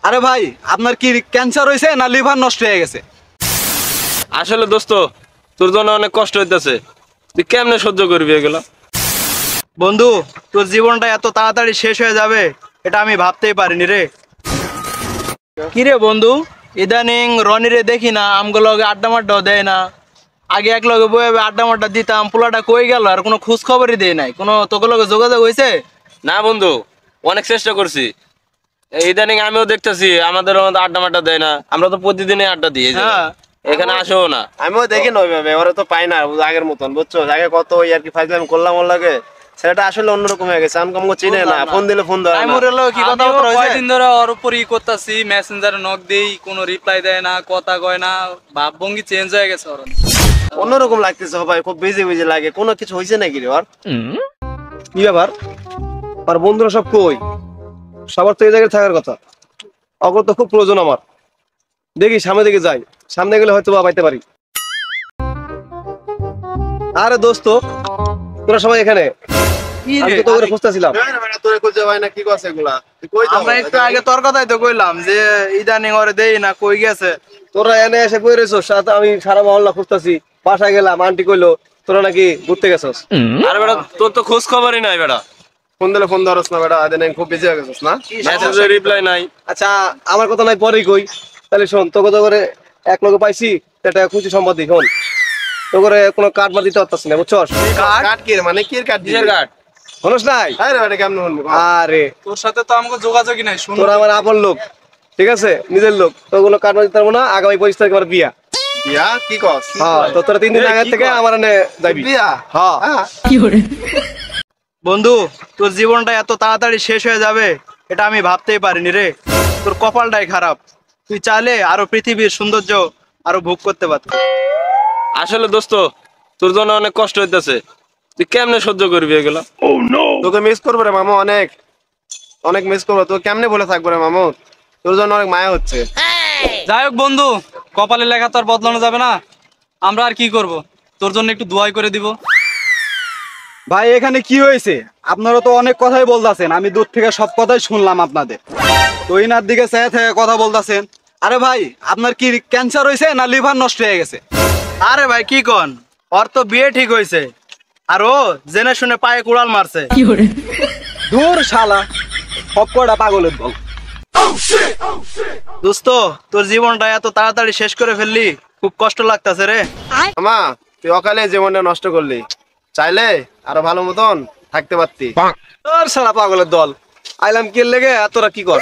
আরে ভাই, আপনার কি ক্যান্সার হয়েছে না লিভার নষ্ট হয়ে গেছে? আসলে দোস্ত, তোর জন্য অনেক কষ্ট হইতেছে। তুই কেমনে সহ্য করবি এগুলো? বন্ধু, তোর জীবনটা এত তাড়াতাড়ি শেষ হয়ে যাবে এটা আমি ভাবতেই পারিনি রে। কিরে বন্ধু, ইদানিং রনিরে দেখি না, আমগুলো আড্ডা মাড্ডাও দেয় না। আগে এক লগে বয়ে আড্ডা মাড্ডা দিতাম, পোলাটা কই গেল আর কোনো খোঁজ খবরই দেয় নাই। কোনো তোকে লগে যোগাযোগ হয়েছে? না বন্ধু, অনেক চেষ্টা করছি। ইদানিং আমিও দেখতেছি আমাদের মধ্যে আড্ডা মাড্ডা দেয় না। আমরা তো প্রতিদিনই আড্ডা দিই, হ্যাঁ, এখানে আসেও না। আমিও দেখি না ওইভাবে, ওরা তো পাই না আগের মতন, বুঝছো? আগে কত ওই আর কি ফাইজলামি করলাম ওর লাগে, সেটা আসলে অন্যরকম হয়ে গেছে। আমাকে চিনে না, ফোন দিলে ফোন ধরে না। কি কথা বলতে হয়েছে? কয়দিন ধরে ওর উপর করতেছি, মেসেঞ্জারে নক দেই, কোনো রিপ্লাই দেয় না, কথা কয় না, ভাবভঙ্গি চেঞ্জ হয়ে গেছে ওর। অন্যরকম লাগতেছে ভাই, খুব বিজি বিজি লাগে। কোনো কিছু হয়েছে নাকি রে ওর? কি ব্যাপার? আর বন্ধুরা সব কই? সবার তো এই জায়গায় থাকার কথা। অগর তো খুব প্রয়োজন আমার। দেখি সামনে দিকে যাই, সামনে গেলে হয়তো বা পাইতে পারি। আরে দোস্ত, তোরা সবাই এখানে? আমি তো তোকে খুঁজতেছিলাম। আমরা একটু আগে তোর কথাই তো কইলাম যে ইদানিং ওরে দেই না, কই গেছে। তোরা এনে এসে কই রইছস? সাথে আমি সারা মহল্লা খুঁজতেছি, বাসায় গেলাম, আন্টি কইলো তোরা নাকি ঘুরতে গেছস। আরে বেটা, তোর তো খোঁজ খবরই নাই বেটা। ফোন দিলে ফোন ধরস না বেটা, আদিন খুব বিজি হয়ে গেছস না? মেসেজে রিপ্লাই নাই। আচ্ছা, আমার কথা নাই পরেই কই। তাহলে শোন, তোকে তো করে এক লগে পাইছি, এটা খুশি সম্পাদি। শোন, তো করে কোনো কার্ড মার দিতে পারতাস না, বুঝছস? কার্ড কি মানে কি কার্ড? কিসের কার্ড? হনস নাই? আরে বেটা কেমন হন? আরে তোর সাথে তো আমাকে যোগাযোগই নাই। শুন, তোরা আমার আপন লোক, ঠিক আছে, নিজের লোক। তো কোনো কার্ড মার দিতে পারবো না। আগামী 25 তারিখ আমার বিয়া। বিয়া কি কস? হ্যাঁ, তো তোরা 3 দিন আগে থেকে আমার এনে যাবি। বিয়া? হ্যাঁ। বন্ধু, তোর জীবনটা এত তাড়াতাড়ি শেষ হয়ে যাবে এটা আমি ভাবতেই পারিনি রে। তোর কপালটাই খারাপ। তুই চাইলে আরো পৃথিবীর সৌন্দর্য আরো ভোগ করতে পারতি। আসলে দোস্ত, তোর জন্য অনেক কষ্ট হইতেছে। তুই কেমনে সহ্য করবি এগুলো? তোকে মিস করবো রে মামু, অনেক অনেক মিস করবো। তোকে কেমনে বলে থাকবো রে মামু, তোর জন্য অনেক মায়া হচ্ছে। যাই হোক বন্ধু, কপালে লেখা তো আর বদলানো যাবে না। আমরা আর কি করব, তোর জন্য একটু দোয়াই করে দিব। ভাই, এখানে কি হয়েছে? আপনারা তো অনেক কথাই বলতেছেন, আমি দূর থেকে সব কথাই শুনলাম আপনাদের। তো ইনার দিকে চেয়ে থেকে কথা বলতেছেন। আরে ভাই, আপনার কি ক্যান্সার হয়েছে না লিভার নষ্ট হয়ে গেছে? আরে ভাই কি কন, ওর তো বিয়ে ঠিক হয়েছে আর ও জেনে শুনে পায়ে কুড়াল মারছে। দূর শালা, সব কটা পাগলের দল। দোস্ত, তোর জীবনটা এত তাড়াতাড়ি শেষ করে ফেললি, খুব কষ্ট লাগতেছে রে। আমা, তুই অকালে জীবনটা নষ্ট করলি। চাইলে আরো ভালো মতন থাকতে পারতি। তোর শালা পাগলের দল, আইলাম কি লেগে, আর তোরা কি কর?